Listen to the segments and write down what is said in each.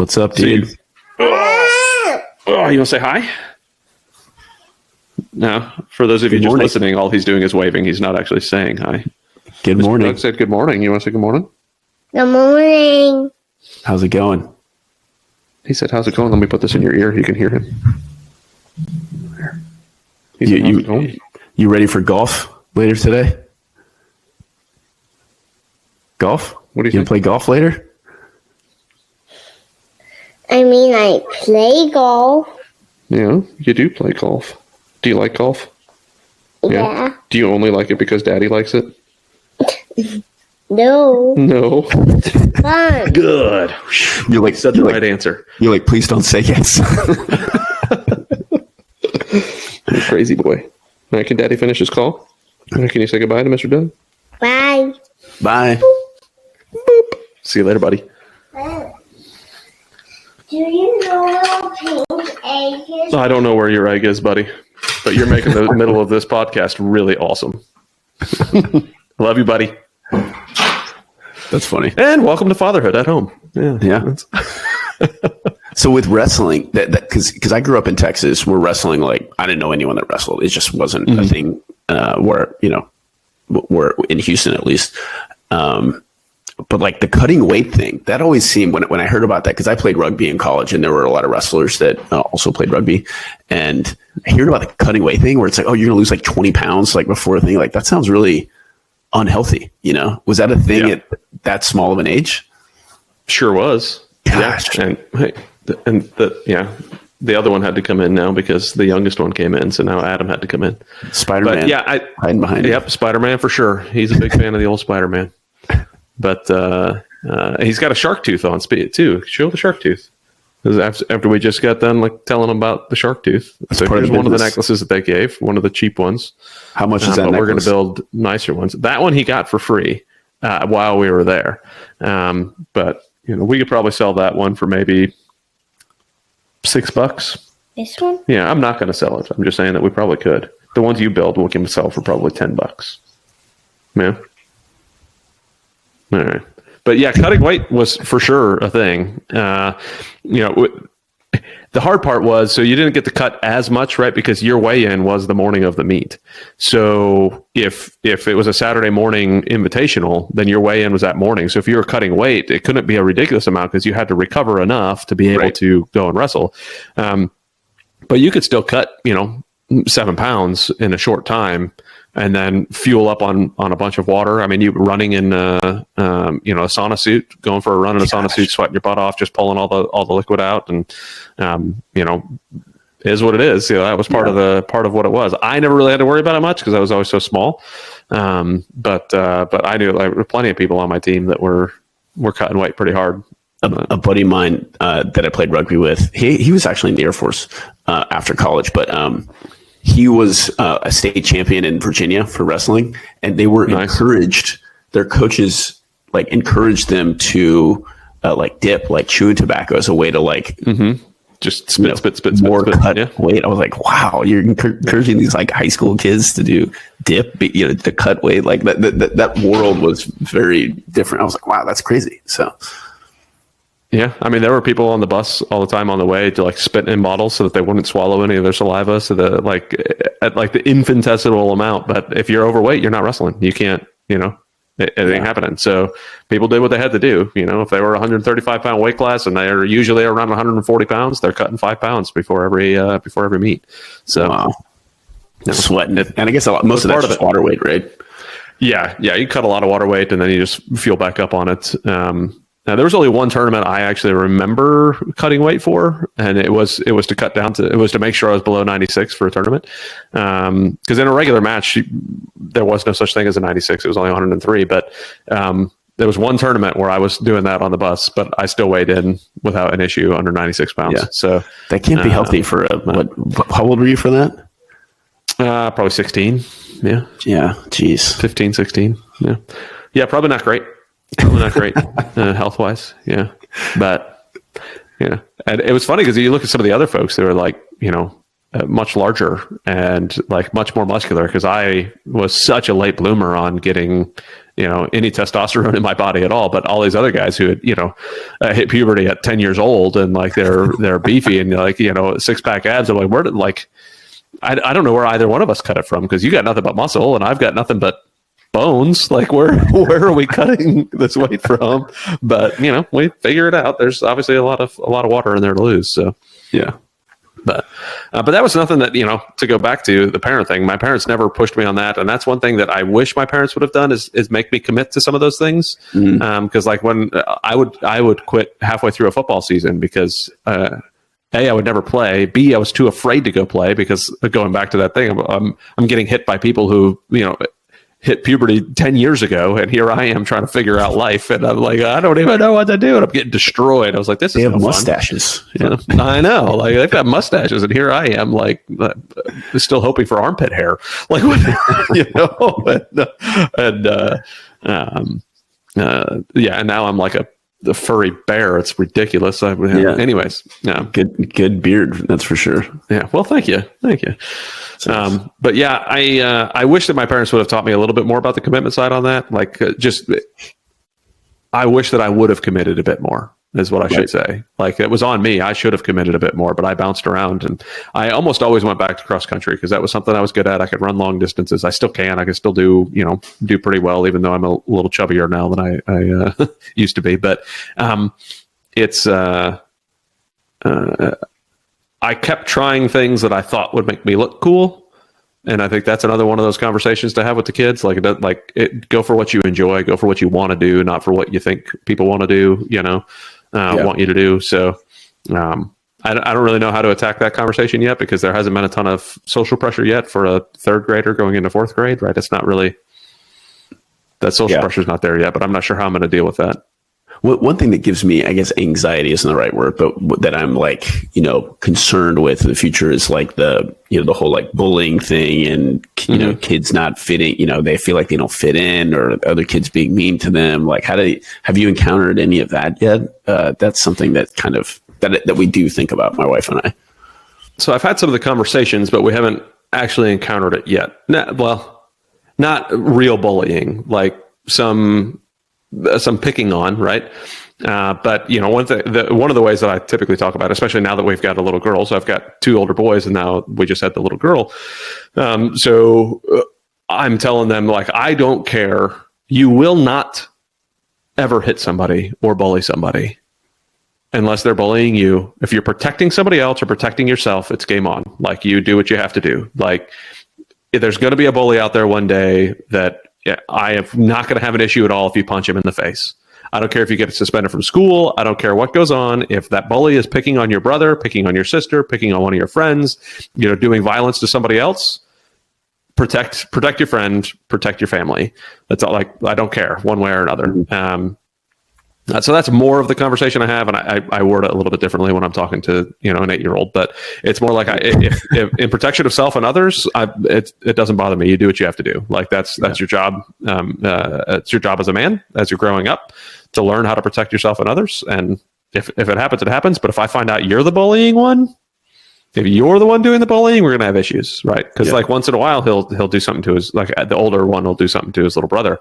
What's up, dude? Oh, you want to say hi? No. For those of you just listening, all he's doing is waving. He's not actually saying hi. Good morning. Doug said good morning. You want to say good morning? Good morning. How's it going? He said, how's it going? Let me put this in your ear. You can hear him. You ready for golf later today? Golf? What do you gonna play golf later? I mean, I play golf. Yeah, you do play golf. Do you like golf? Yeah. Do you only like it because Daddy likes it? No. No. Fun. Good. You're like Said the right answer. You're like, please don't say yes. You're a crazy boy. All right, can Daddy finish his call? Can you say goodbye to Mr. Doug? Bye. Bye. Boop. See you later, buddy. Do you know where pink egg is? I don't know where your egg is, buddy, but you're making the middle of this podcast really awesome. Love you, buddy. That's funny. And welcome to fatherhood at home. Yeah. So with wrestling, because I grew up in Texas, where wrestling, like, I didn't know anyone that wrestled. It just wasn't a thing where in Houston, at least. But like the cutting weight thing, that always seemed, when I heard about that, because I played rugby in college and there were a lot of wrestlers that also played rugby. And I heard about the cutting weight thing where it's like, oh, you're going to lose like 20 pounds like before a thing. Like, that sounds really unhealthy. Was that a thing at that small of an age? Sure was. Gosh. Yeah. The other one had to come in now because the youngest one came in. So now Adam had to come in. Spider-Man. But yeah, hiding behind it. Yep, Spider-Man for sure. He's a big fan of the old Spider-Man. But he's got a shark tooth on speed too. Show the shark tooth. After we just got done like telling him about the shark tooth. So here's one of the necklaces that they gave, one of the cheap ones. How much is that but necklace? We're going to build nicer ones. That one he got for free while we were there. But we could probably sell that one for maybe $6. This one? Yeah, I'm not going to sell it. I'm just saying that we probably could. The ones you build, we can sell for probably $10. Yeah. All right. But yeah, cutting weight was for sure a thing. The hard part was, so you didn't get to cut as much, right? Because your weigh-in was the morning of the meet. So if it was a Saturday morning invitational, then your weigh-in was that morning. So if you were cutting weight, it couldn't be a ridiculous amount because you had to recover enough to be able to go and wrestle. But you could still cut, 7 pounds in a short time and then fuel up on a bunch of water. I mean, you running in a sauna suit, going for a run in a sauna suit, sweating your butt off, just pulling all the liquid out, and is what it is. That was part of what it was. I never really had to worry about it much because I was always so small. But I knew there were plenty of people on my team that were cutting weight pretty hard. A buddy of mine that I played rugby with, he was actually in the Air Force after college, but he was a state champion in Virginia for wrestling, and they were encouraged. Their coaches encouraged them to dip, chewing tobacco as a way to just spit more cut weight. I was like, wow, you're encouraging these high school kids to do dip, to cut weight. Like that world was very different. I was like, wow, that's crazy. So. Yeah, I mean, there were people on the bus all the time on the way to spit in bottles so that they wouldn't swallow any of their saliva, so that at the infinitesimal amount. But if you're overweight, you're not wrestling. You can't, it ain't happening. So people did what they had to do. If they were 135 pound weight class and they're usually around 140 pounds, they're cutting 5 pounds before every meet. So wow. Sweating it, and I guess most of that's just water weight, right? Yeah, you cut a lot of water weight and then you just fuel back up on it. Now, there was only one tournament I actually remember cutting weight for, and it was to cut down to, it was to make sure I was below 96 for a tournament. Because in a regular match, there was no such thing as a 96. It was only 103. But there was one tournament where I was doing that on the bus, but I still weighed in without an issue under 96 pounds. Yeah. So that can't be healthy for how old were you for that? Probably 16. Yeah. Yeah. Geez. 15, 16. Yeah. Yeah. Probably not great. Probably not great health wise. Yeah. But yeah. And it was funny because you look at some of the other folks, they were much larger and much more muscular, because I was such a late bloomer on getting, any testosterone in my body at all. But all these other guys who had, hit puberty at 10 years old and like they're beefy and like, 6-pack abs. I'm like, where did I don't know where either one of us cut it from, because you got nothing but muscle and I've got nothing but bones. Like where are we cutting this weight from? But we figure it out. There's obviously a lot of water in there to lose. So yeah. But that was nothing that, to go back to the parent thing, my parents never pushed me on that. And that's one thing that I wish my parents would have done is make me commit to some of those things. Cause like when I would quit halfway through a football season because, A, I would never play. B, I was too afraid to go play because going back to that thing, I'm getting hit by people who, hit puberty 10 years ago, and here I am trying to figure out life, and I'm like, I don't even know what to do, and I'm getting destroyed. I was like, this is they have no mustaches. fun. I know, like they've got mustaches, and here I am, like still hoping for armpit hair, like and now I'm like the furry bear. It's ridiculous. Anyways, good beard, that's for sure. Yeah. Well, thank you. But yeah, I wish that my parents would have taught me a little bit more about the commitment side on that. Like, I wish that I would have committed a bit more, is what I should say. Like, it was on me. I should have committed a bit more, but I bounced around, and I almost always went back to cross country because that was something I was good at. I could run long distances. I still can. I can still do pretty well, even though I'm a little chubbier now than I used to be. But it's I kept trying things that I thought would make me look cool. And I think that's another one of those conversations to have with the kids. Go for what you enjoy, go for what you want to do, not for what you think people want to do, want you to do. So I don't really know how to attack that conversation yet, because there hasn't been a ton of social pressure yet for a third grader going into fourth grade, right? It's not really, that social pressure is not there yet, but I'm not sure how I'm going to deal with that. One thing that gives me, I guess, anxiety isn't the right word, but that I'm like, concerned with in the future is like the whole like bullying thing and, kids not fitting, they feel like they don't fit in, or other kids being mean to them. Like, have you encountered any of that yet? That's something that kind of, that we do think about, my wife and I. So I've had some of the conversations, but we haven't actually encountered it yet. Not real bullying, like some picking on, right? But one of the ways that I typically talk about, especially now that we've got a little girl, so I've got 2 older boys, and now we just had the little girl. So I'm telling them, like, I don't care. You will not ever hit somebody or bully somebody unless they're bullying you. If you're protecting somebody else or protecting yourself, it's game on. Like, you do what you have to do. Like, there's going to be a bully out there one day that I am not going to have an issue at all if you punch him in the face. I don't care if you get suspended from school. I don't care what goes on. If that bully is picking on your brother, picking on your sister, picking on one of your friends, doing violence to somebody else, protect your friend, protect your family. That's all. Like, I don't care one way or another. So that's more of the conversation I have, and I word it a little bit differently when I'm talking to an 8-year-old. But it's more like, if in protection of self and others, it doesn't bother me. You do what you have to do. Like, that's your job. It's your job as a man, as you're growing up, to learn how to protect yourself and others. And if it happens, it happens. But if I find out you're the bullying one, if you're the one doing the bullying, we're gonna have issues, right? Because like once in a while he'll do something to his, like the older one will do something to his little brother,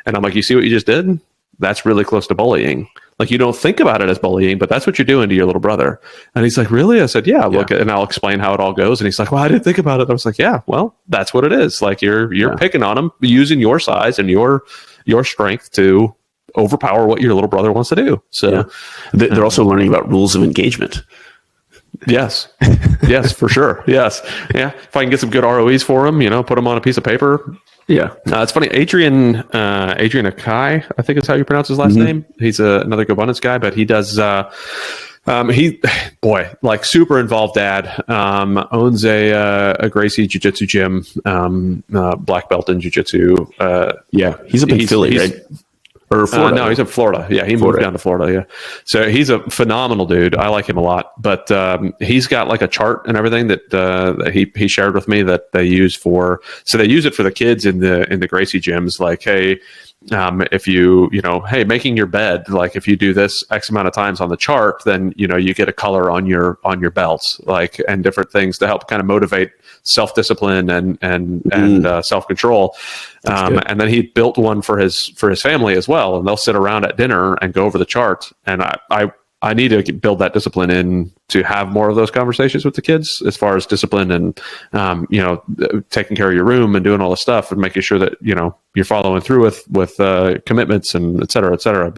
and I'm like, you see what you just did? That's really close to bullying. Like, you don't think about it as bullying, but that's what you're doing to your little brother. And he's like, really? I said, yeah, look, and I'll explain how it all goes. And he's like, well, I didn't think about it. I was like, yeah, well, that's what it is. Like, you're picking on him, using your size and your strength to overpower what your little brother wants to do. So they're also learning about rules of engagement. Yes, for sure. Yes. Yeah. If I can get some good ROEs for him, put them on a piece of paper. Yeah. It's funny. Adrian Akai, I think is how you pronounce his last name. He's another GoBundance guy, but he does, like super involved dad, owns a Gracie Jiu-Jitsu gym, black belt in Jiu-Jitsu. He's up in Philly, right? Or Florida? No, he's in Florida. Yeah, he moved down to Florida. Yeah, so he's a phenomenal dude. I like him a lot. But he's got like a chart and everything that he shared with me that they use for. So they use it for the kids in the Gracie gyms. Like, hey, If hey, making your bed, like if you do this X amount of times on the chart, then, you get a color on your belts, like, and different things to help kind of motivate self-discipline and self-control. And then he built one for his family as well. And they'll sit around at dinner and go over the chart. And I need to build that discipline in to have more of those conversations with the kids as far as discipline and, taking care of your room and doing all the stuff and making sure that, you're following through with commitments and et cetera, et cetera.